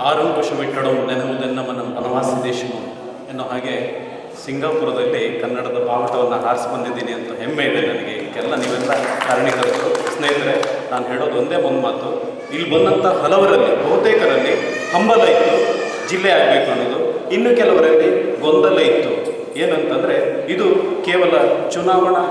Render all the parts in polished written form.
ಆರಂಕುಶವಿಟ್ಟಡಂ ನೆನಹುದೆನ್ನಮನ ಬನವಾಸಿ ದೇಶವು ಎನ್ನೋ ಹಾಗೆ ಸಿಂಗಾಪುರದಲ್ಲಿ ಕನ್ನಡದ ಬಾವುಟವನ್ನು ಹಾರಿಸಿ ಬಂದಿದ್ದೀನಿ ಅಂತ ಹೆಮ್ಮೆ ಇದೆ ನನಗೆ. ಇದಕ್ಕೆಲ್ಲ ನೀವೆಲ್ಲ ಕಾರಣೀಕರ್ತರು. ಸ್ನೇಹಿತರೆ, ನಾನು ಹೇಳೋದು ಒಂದೇ ಒಂದು ಮಾತು, ಇಲ್ಲಿ ಬಂದಂಥ ಹಲವರಲ್ಲಿ ಬಹುತೇಕರಲ್ಲಿ ಹಂಬಲ ಇತ್ತು ಜಿಲ್ಲೆ ಆಗಬೇಕು ಅನ್ನೋದು, ಇನ್ನು ಕೆಲವರಲ್ಲಿ ಗೊಂದಲ ಇತ್ತು. ಏನಂತಂದರೆ ಇದು ಕೇವಲ ಚುನಾವಣಾ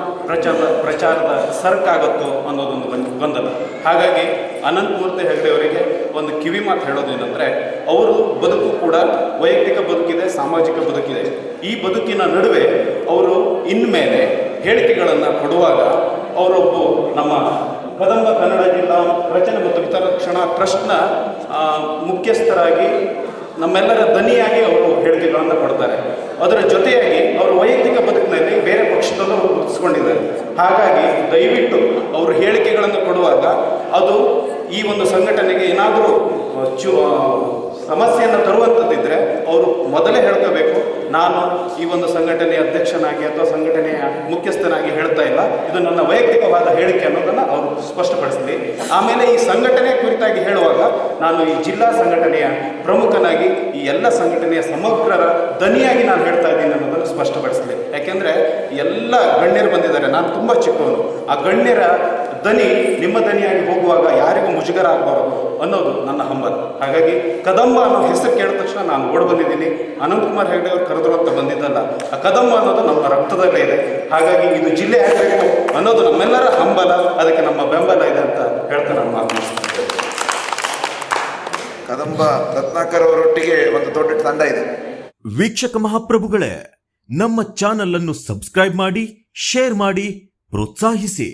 ಪ್ರಚಾರದ ಸರ್ಕಾಗತ್ತೋ ಅನ್ನೋದೊಂದು ಗೊಂದಲ. ಹಾಗಾಗಿ ಅನಂತಮೂರ್ತಿ ಹೆಗಡೆ ಅವರಿಗೆ ಒಂದು ಕಿವಿ ಮಾತು ಹೇಳೋದೇನೆಂದರೆ, ಅವರು ಬದುಕು ಕೂಡ ವೈಯಕ್ತಿಕ ಬದುಕಿದೆ, ಸಾಮಾಜಿಕ ಬದುಕಿದೆ. ಈ ಬದುಕಿನ ನಡುವೆ ಅವರು ಇನ್ಮೇಲೆ ಹೇಳಿಕೆಗಳನ್ನು ಕೊಡುವಾಗ ಅವರೊಬ್ಬ ನಮ್ಮ ಕದಂಬ ಕನ್ನಡ ಜಿಲ್ಲಾ ರಚನೆ ಮತ್ತು ವಿತರಕ್ಷಣಾ ಟ್ರಸ್ಟ್ನ ಮುಖ್ಯಸ್ಥರಾಗಿ ನಮ್ಮೆಲ್ಲರ ದನಿಯಾಗಿ ಅವರು ಹೇಳಿಕೆಗಳನ್ನು ಕೊಡ್ತಾರೆ. ಅದರ ಜೊತೆಯಾಗಿ ಅವರು ವೈಯಕ್ತಿಕ ಬದುಕಿನಲ್ಲಿ ಬೇರೆ ಪಕ್ಷದಲ್ಲೂ ಅವರು ಗುರುತಿಸ್ಕೊಂಡಿದ್ದಾರೆ. ಹಾಗಾಗಿ ದಯವಿಟ್ಟು ಅವರು ಹೇಳಿಕೆಗಳನ್ನು ಕೊಡುವಾಗ ಅದು ಈ ಒಂದು ಸಂಘಟನೆಗೆ ಏನಾದರೂ ಸಮಸ್ಯೆಯನ್ನು ತರುವಂಥದ್ದಿದ್ದರೆ ಅವರು ಮೊದಲೇ ಹೇಳ್ಕೋಬೇಕು, ನಾನು ಈ ಒಂದು ಸಂಘಟನೆಯ ಅಧ್ಯಕ್ಷನಾಗಿ ಅಥವಾ ಸಂಘಟನೆಯ ಮುಖ್ಯಸ್ಥನಾಗಿ ಹೇಳ್ತಾ ಇಲ್ಲ, ಇದು ನನ್ನ ವೈಯಕ್ತಿಕವಾದ ಹೇಳಿಕೆ ಅನ್ನೋದನ್ನು ಅವರು ಸ್ಪಷ್ಟಪಡಿಸಲಿ. ಆಮೇಲೆ ಈ ಸಂಘಟನೆ ಕುರಿತಾಗಿ ಹೇಳುವಾಗ ನಾನು ಈ ಜಿಲ್ಲಾ ಸಂಘಟನೆಯ ಪ್ರಮುಖನಾಗಿ ಈ ಎಲ್ಲ ಸಂಘಟನೆಯ ಸಮಗ್ರರ ದನಿಯಾಗಿ ನಾನು ಹೇಳ್ತಾ ಇದ್ದೀನಿ ಅನ್ನೋದನ್ನು ಸ್ಪಷ್ಟಪಡಿಸಲಿ. ಯಾಕೆಂದರೆ ಎಲ್ಲ ಗಣ್ಯರು ಬಂದಿದ್ದಾರೆ, ನಾನು ತುಂಬ ಚಿಕ್ಕವನು. ಆ ಗಣ್ಯರ ದನಿ ನಿಮ್ಮ ದನಿಯಾಗಿ ಹೋಗುವಾಗ ಯಾರಿಗೂ ಮುಜುಗರ ಆಗಬಾರದು ಅನ್ನೋದು ನನ್ನ ಹಂಬಲ. ಹಾಗಾಗಿ ಕದಂಬ ಅನ್ನೋ ಹೆಸರು ಕೇಳಿದ ತಕ್ಷಣ ನಾನು ಓಡಿ ಬಂದಿದ್ದೀನಿ. ಅನಂತಕುಮಾರ್ ಹೆಗಡೆ ಅವರು ಕರೆದ್ರು ಅಂತ ಬಂದಿದ್ದಲ್ಲ. ಆ ಕದಂಬ ಅನ್ನೋದು ನಮ್ಮ ರಕ್ತದಲ್ಲೇ ಇದೆ. ಹಾಗಾಗಿ ಇದು ಜಿಲ್ಲೆ ಆಗಬೇಕು ಅನ್ನೋದು ನಮ್ಮೆಲ್ಲರ ಹಂಬಲ, ಅದಕ್ಕೆ ನಮ್ಮ ಬೆಂಬಲ ಇದೆ ಅಂತ ಹೇಳ್ತಾ ನಾನು ಮಾತನಾಡ್ತೀನಿ. ಕದಂಬ ರತ್ನಾಕರ್ ಅವರೊಟ್ಟಿಗೆ ಒಂದು ದೊಡ್ಡ ತಂಡ ಇದೆ. ವೀಕ್ಷಕ ಮಹಾಪ್ರಭುಗಳೇ, ನಮ್ಮ ಚಾನಲ್ ಅನ್ನು ಸಬ್ಸ್ಕ್ರೈಬ್ ಮಾಡಿ, ಶೇರ್ ಮಾಡಿ, ಪ್ರೋತ್ಸಾಹಿಸಿ.